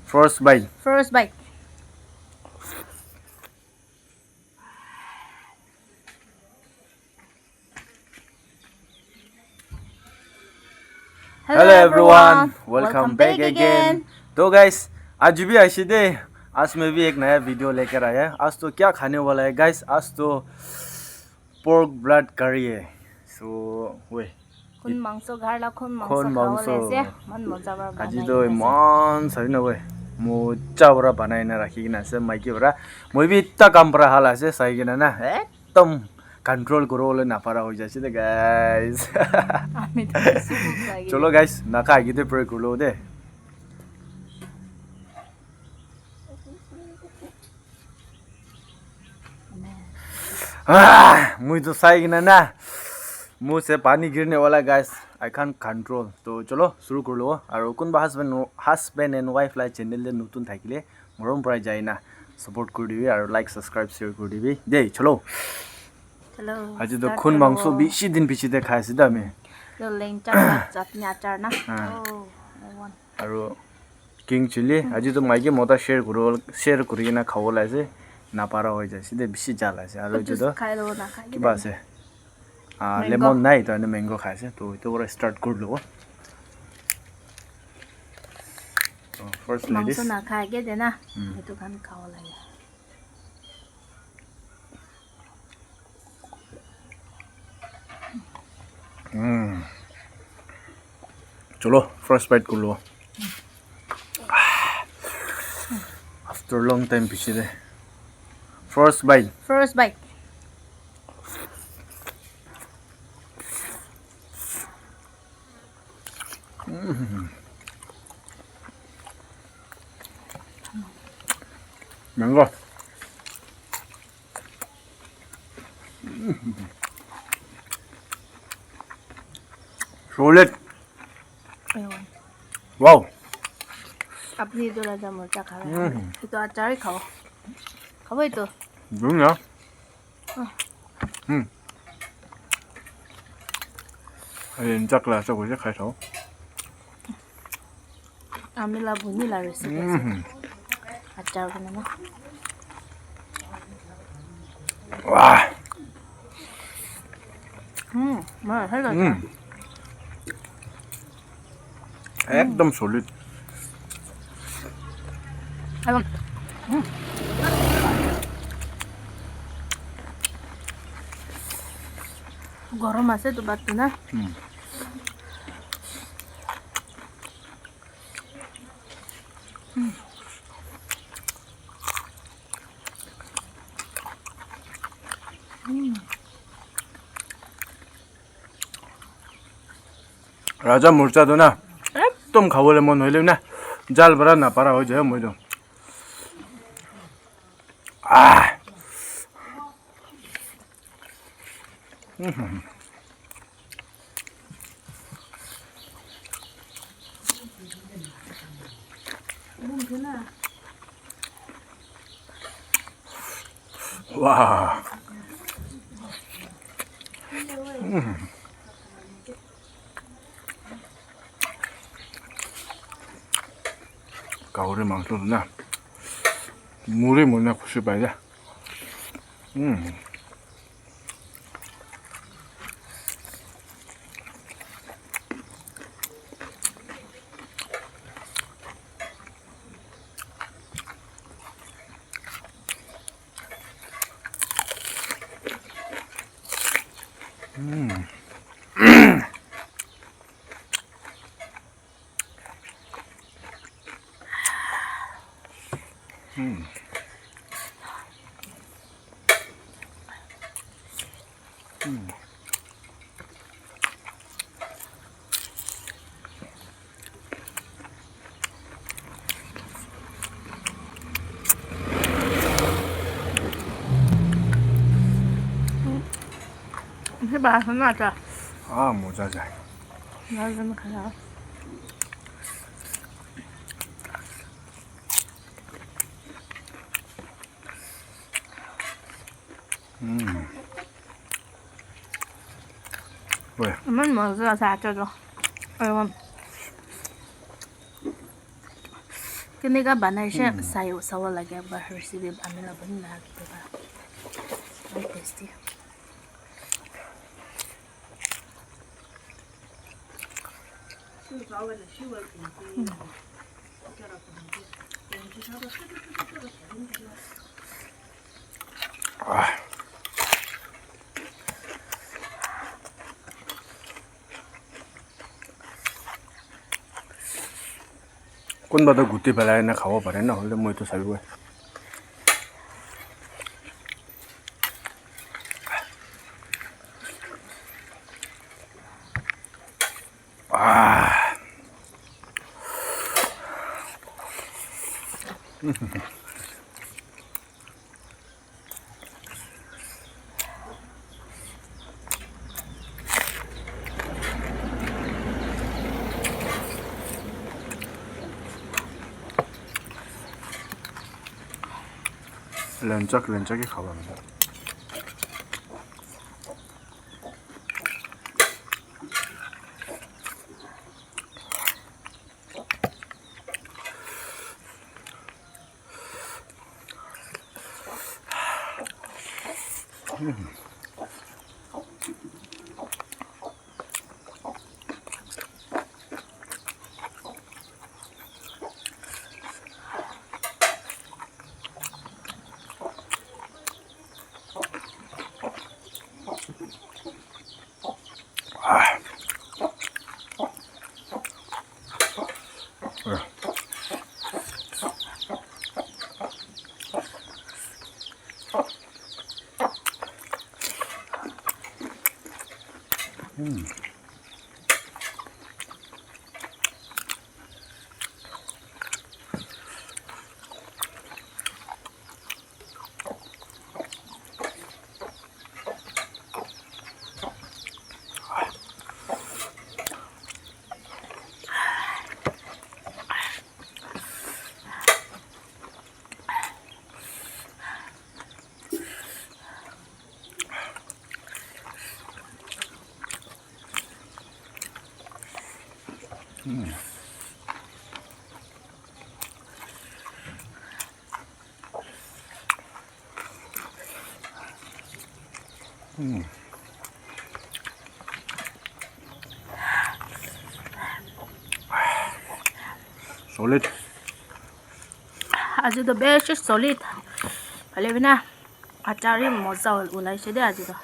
First bite. First bite. Hello everyone, welcome back again. तो guys आज भी ऐसे दे आज मैं भी एक नया वीडियो लेकर आया। आज तो क्या खाने वाला है guys? आज तो pork blood curry है। So वे Kun mangso garla kun khon mangso mangso khawale se man moja bar आज banai तो na se. मान सही ना वे मोचा बरा बनाए ना रखी ना से माइकी बरा मैं भी इतना काम बरा हाल ऐसे सही के ना एकदम कंट्रोल करो ले ना पारा हो जाए थे guys. Ami to subu lagi. चलो guys ना खा के तो प्रे कर लो दे. मुझे तो सही ना ना मुंह से पानी गिरने वाला guys. I can't control. तो चलो शुरू कर लो और कौन बा husband and wife like channel ले नूतन था के लिए मरोम प्राइज जाए ना सपोर्ट कर दिए और लाइक सब्सक्राइब शेयर कर दिए दे चलो Hello. आज तो खून मांसो बीसी दिन पीछे दे खाए सीधा में Yo leng chak chutney achar na. Oh, I want. और किंग चिली आज तो माइके मोटा शेयर करिए ना खाओ लाइसे ना पारा हो जाए सीधे बीसी जाला से और जो तो Khai lo na khai. की बात है लेमन नहीं तो इन्हें मैंगो खाए से तो वो स्टार्ट कर लो first ladies Mangso na khai ke de na. Itu kan khawale. चलो फर्स्ट बाइट कर लो आफ्टर लॉन्ग टाइम पीछे दे first bite First bite. Mango solid I want. wow Apni to raja morcha kha raha hai. Itu achar hi khao. Khao itu. đúng nhá chắc là sau buổi chắc khai thấu Ami la buni la recipe. Achar ko na mo. wow Ma hello. एकदम solid I want. Gorom ase to batu na. राजा मुर्चा तो ना एकदम खाओले मन होइले ना जाल बरा ना पारा हो जाए मैं तो वाह 가오리 망토나 물이 뭐냐 혹시 봐야是吧？很好吃。 아 모자자 나 좀 가자. Weh. Mình mở ra xa cho rồi. Không. Cái này các bạn này sẽ xài sao là cái bà recipe anh là vẫn là cái bà. Very tasty. 아. 꼰바다 구티 발라이나 가워 바래나 원래 뭐또 살고. 아. 렌짝이 가봐니다. Solid. Aji to besh solid. Pale bina achari moza unai shede aji to.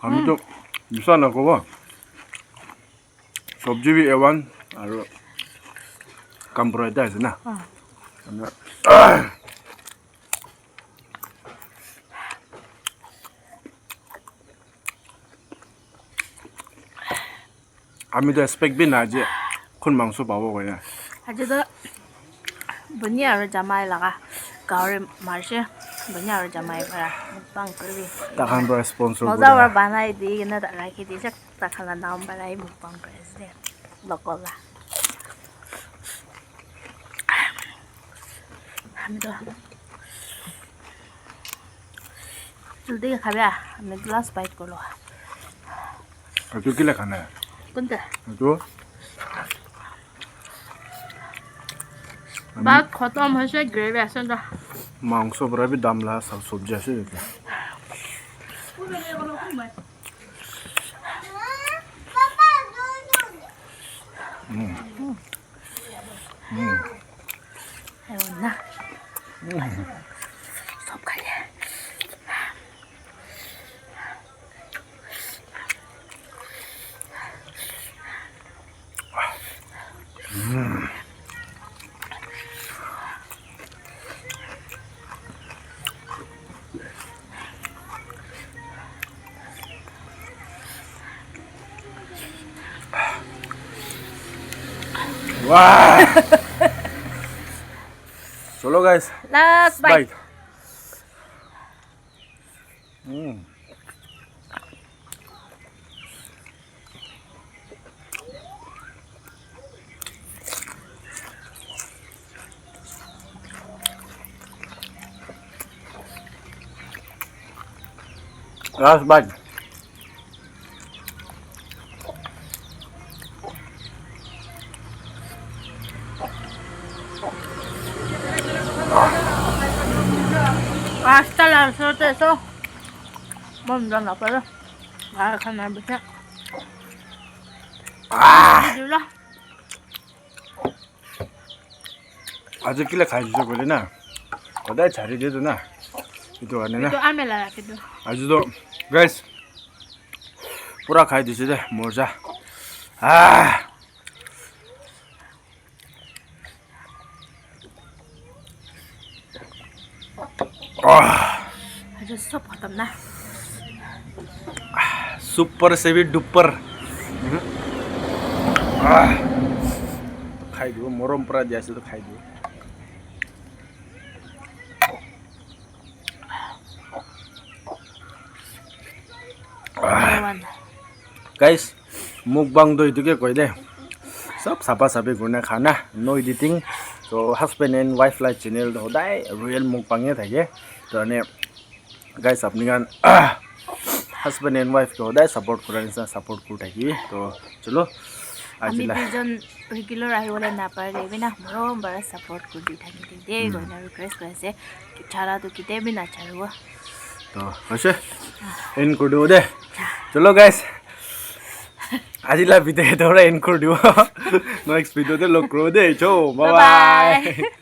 আমি তো মিছা নক'ব চব্জি B এৱান আৰু কামপুৰ এটা আছে না আমি তো এক্সপেক্ট বি না যে কোন মাংস পাব কইনা Aji to bunyi aru jamai laga gauri marche bunyi aru jamai para mukbang kuri. তাখান পৰা sponsor Moza war banai di na tak rakhi di sak takhala naam banai mukbang kuri se lokal la. Hami to जल्दी खाबे हमें glass bite कर लो এইটো কিলে খানা কোনটা এইটো বাক খতম হৈছে গ্ৰেভি আছে না মাংস পৰা বি দাম লা সব সবজি আছে এটা না সব খাই Wow! Solo guys. Last bite. Last bite. Hasta la suerte eso. Vamos a la para. A dejar bisa. Itulah. 아주 길래 가지죠 그러나. 어디 자리 되도나. 이도 안에나. Itu ambil lah gitu. 아주도 guys. पूरा खाइ दिसे दे मजा. 아. Aduh sop khatam na. Super सेवी डुपर खाइदियो मरम पुरा दिएछ त खाइदियो गाइस मुकबांग दो इतुके कइदे सब साफा साफी गुना खाना नो एडिटिंग तो husband and wife life channel होदाय रियल मुकबांग थाके तो ने गाइस अपनी गान husband and wife ko dai support kura nisa support ku thaki to chalo ami dujon regular ahi wala na pare bina moro bara support ku di thaki de goina request kaise chara to kite bina charwa to hoise end kor dibo de chalo guys ajila video to ra end kor dibo next video te log kro de cho bye bye